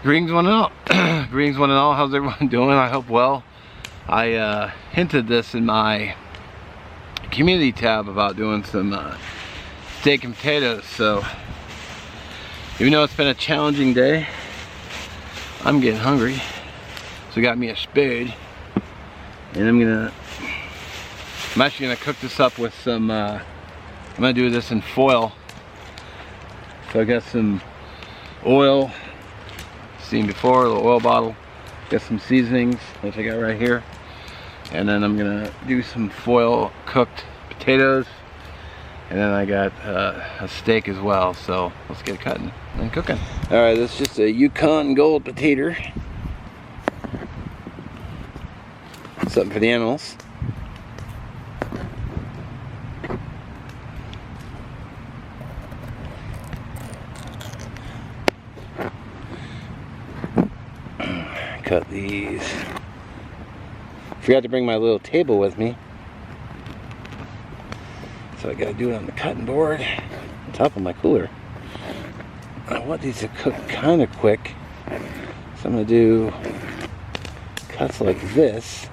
Greetings one and all. Greetings one and all. How's everyone doing? I hope well. I hinted this in my community tab about doing some steak and potatoes. So even though it's been a challenging day, I'm getting hungry. So I got me a spade, and I'm actually gonna cook this up with some. I'm gonna do this in foil. So I got some oil. Seen before, a little oil bottle. Got some seasonings, which I got right here. And then I'm gonna do some foil cooked potatoes. And then I got a steak as well. So let's get cutting and cooking. All right, this is just a Yukon Gold potato. Something for the animals. Cut these. Forgot to bring my little table with me, so I gotta do it on the cutting board on top of my cooler. I want these to cook kind of quick, so I'm gonna do cuts like this.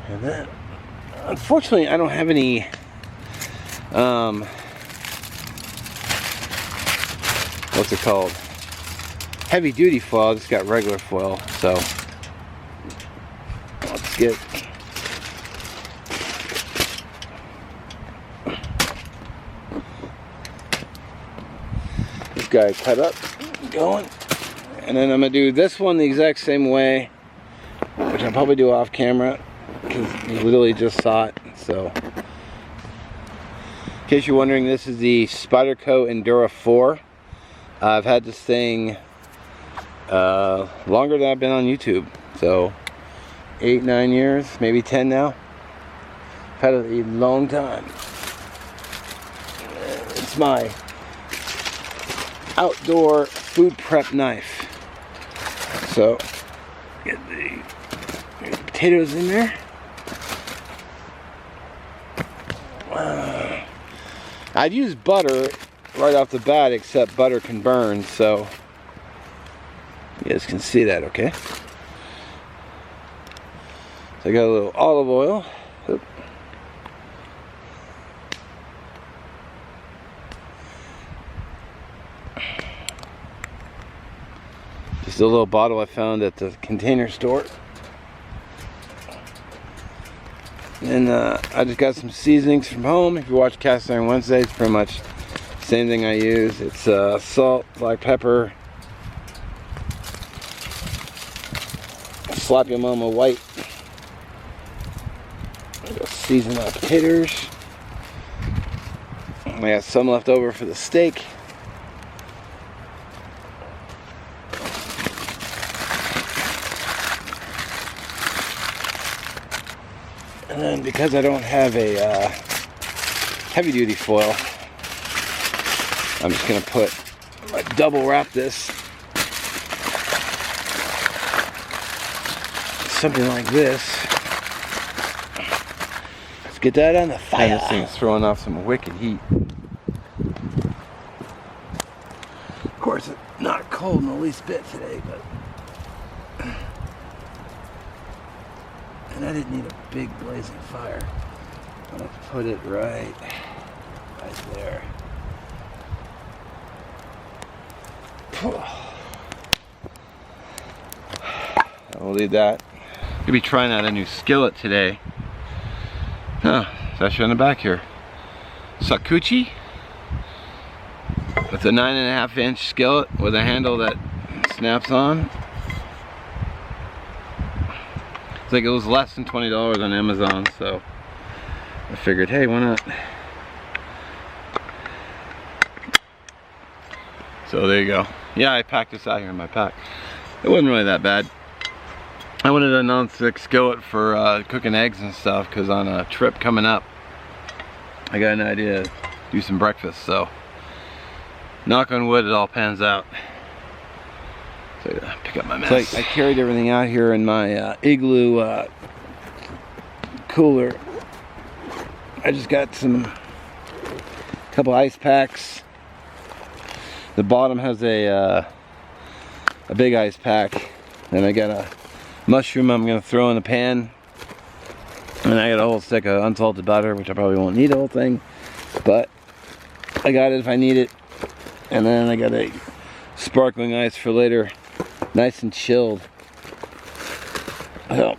And then, unfortunately, I don't have any what's it called? Heavy duty foil. I just got regular foil. So let's get this guy cut up, going, and then I'm gonna do this one the exact same way, which I'll probably do off camera because you literally just saw it. So in case you're wondering, this is the Spyderco Endura 4. I've had this thing longer than I've been on YouTube. So 8-9 years, maybe 10 now. I've had it a long time. It's my outdoor food prep knife. So get the potatoes in there. I'd use butter right off the bat, except butter can burn, so you guys can see that, okay? So I got a little olive oil. Oop. Just a little bottle I found at the Container Store. And I just got some seasonings from home. If you watch Cast Iron Wednesday, it's pretty much the same thing I use. It's salt, black pepper, sloppy mama white. I'm gonna season my potatoes. I got some left over for the steak. And then because I don't have a heavy duty foil, I'm just gonna double wrap this. Something like this. Let's get that on the fire. And this thing's throwing off some wicked heat. Of course, it's not cold in the least bit today, but. And I didn't need a big blazing fire. I'm gonna put it right there. I'll leave that. Gonna be trying out a new skillet today. Huh, it's actually on the back here. Sakuchi with a 9.5-inch skillet with a handle that snaps on. It's like it was less than $20 on Amazon, so I figured, hey, why not? So there you go. Yeah, I packed this out here in my pack. It wasn't really that bad. I wanted a non-stick skillet for cooking eggs and stuff, because on a trip coming up, I got an idea to do some breakfast, so knock on wood, it all pans out. So yeah, pick up my mess. So I carried everything out here in my igloo cooler. I just got couple ice packs. The bottom has a big ice pack. Then I got a mushroom I'm gonna throw in the pan. And I got a whole stick of unsalted butter, which I probably won't need the whole thing, but I got it if I need it. And then I got a sparkling ice for later, nice and chilled. So,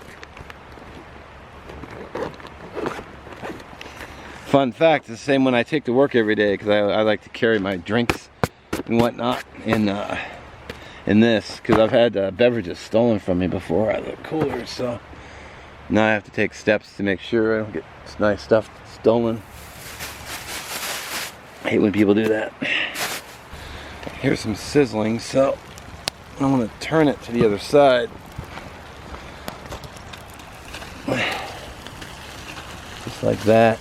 fun fact, it's the same when I take to work every day, because I like to carry my drinks and whatnot in this, because I've had beverages stolen from me before out of the cooler. So now I have to take steps to make sure I don't get this nice stuff stolen. I hate when people do that. Here's some sizzling, so I'm going to turn it to the other side. Just like that.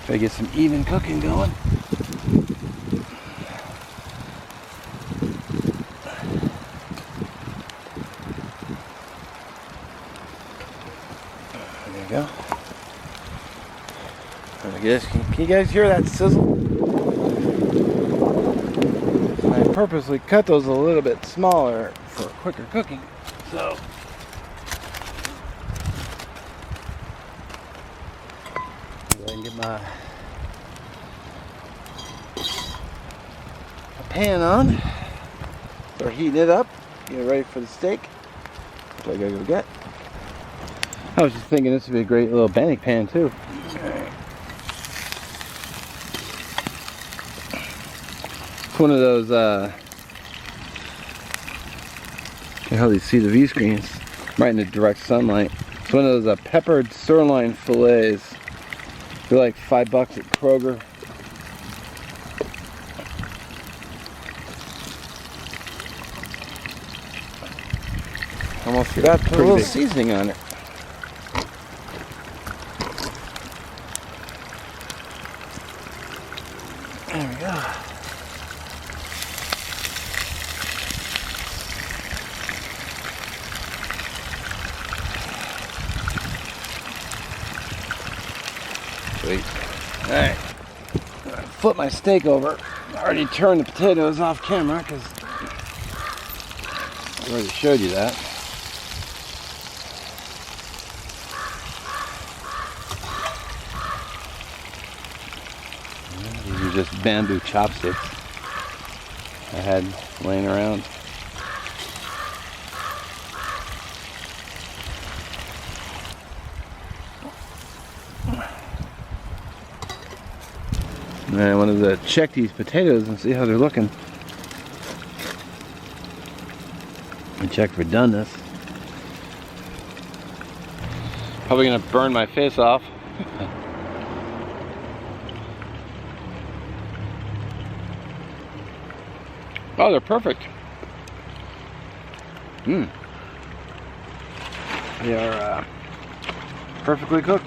Try to get some even cooking going. There you go. Can you guys hear that sizzle? I purposely cut those a little bit smaller for quicker cooking. So I can get my pan on, start heating it up, get it ready for the steak, which I gotta go get. I was just thinking this would be a great little bannock pan too. It's one of those, how you see the view screens right in the direct sunlight. It's one of those peppered sirloin fillets. They're like $5 at Kroger. Almost forgot to put a little seasoning on it. There we go. Sweet. Alright. Flip my steak over. I already turned the potatoes off camera because I already showed you that. These are just bamboo chopsticks I had laying around. And I wanted to check these potatoes and see how they're looking. And check for doneness. Probably gonna burn my face off. Oh, they're perfect. They are perfectly cooked.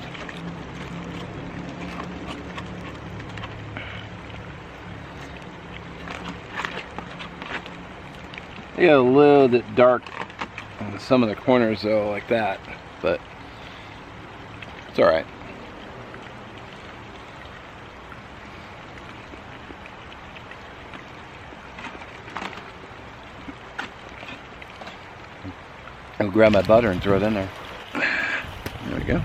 They got a little bit dark on some of the corners though, like that, but it's alright. I'll grab my butter and throw it in there. There we go.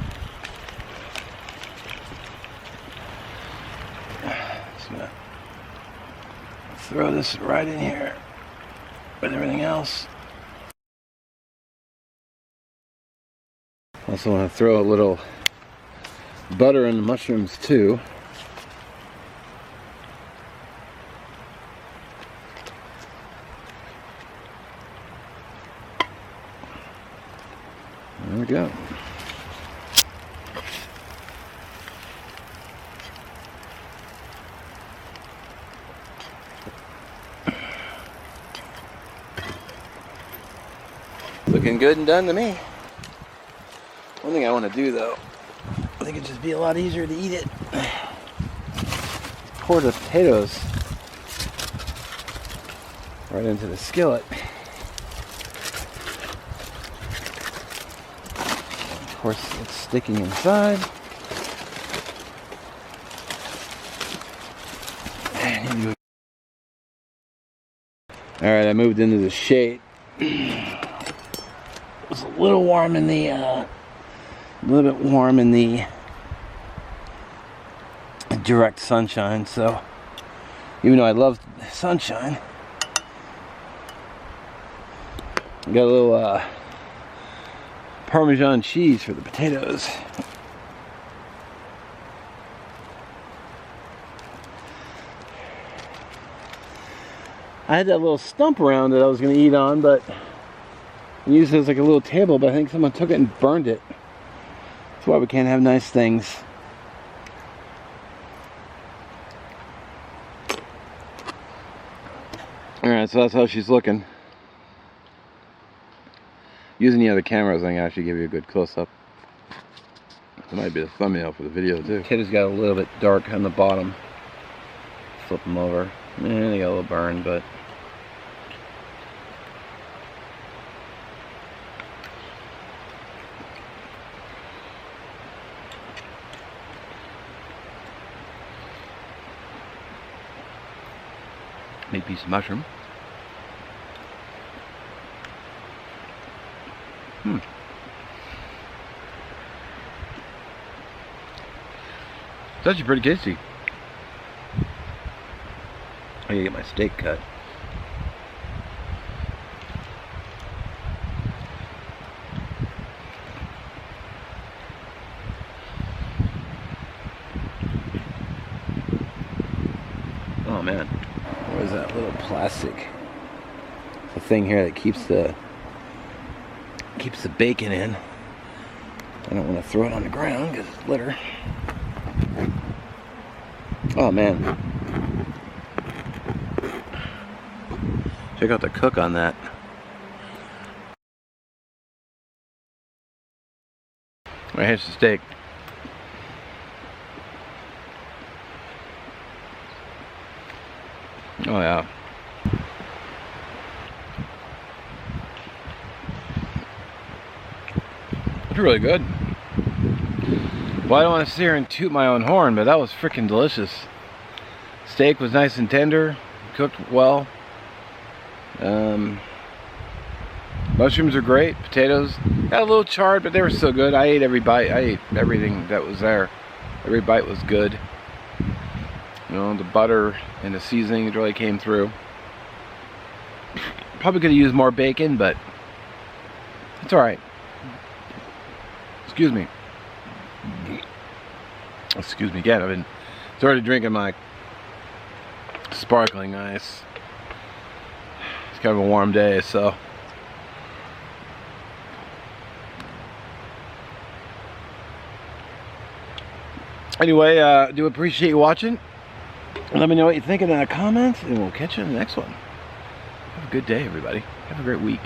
Just gonna throw this right in here with everything else. Also want to throw a little butter in the mushrooms too. There we go. Looking good and done to me. One thing I want to do though, I think it'd just be a lot easier to eat it. Pour the potatoes right into the skillet. Of course, it's sticking inside. Alright, I moved into the shade. It was a little warm in the, a little bit warm in the direct sunshine, so even though I love sunshine, I got a little Parmesan cheese for the potatoes. I had that little stump around that I was going to eat on, but I used it as like a little table, but I think someone took it and burned it. That's why we can't have nice things. Alright, so that's how she's looking. Using the other cameras, I can actually give you a good close-up. That might be the thumbnail for the video too. Potatoes got a little bit dark on the bottom. Flip them over. They got a little burn, but big piece of mushroom. It's actually pretty tasty. I gotta get my steak cut. Oh man, what is that little plastic? The thing here that keeps the bacon in. I don't want to throw it on the ground because it's litter. Oh man. Check out the cook on that. Right, here's the steak. Oh yeah. It's really good. Well, I don't want to sit here and toot my own horn, but that was freaking delicious. Steak was nice and tender, cooked well. Mushrooms are great. Potatoes got a little charred, but they were still good. I ate every bite. I ate everything that was there. Every bite was good. You know, the butter and the seasoning really came through. Probably could have used more bacon, but it's alright. Excuse me. Excuse me again. I've been started drinking my sparkling ice. It's kind of a warm day, so. Anyway, do appreciate you watching. Let me know what you think in the comments, and we'll catch you in the next one. Have a good day, everybody. Have a great week.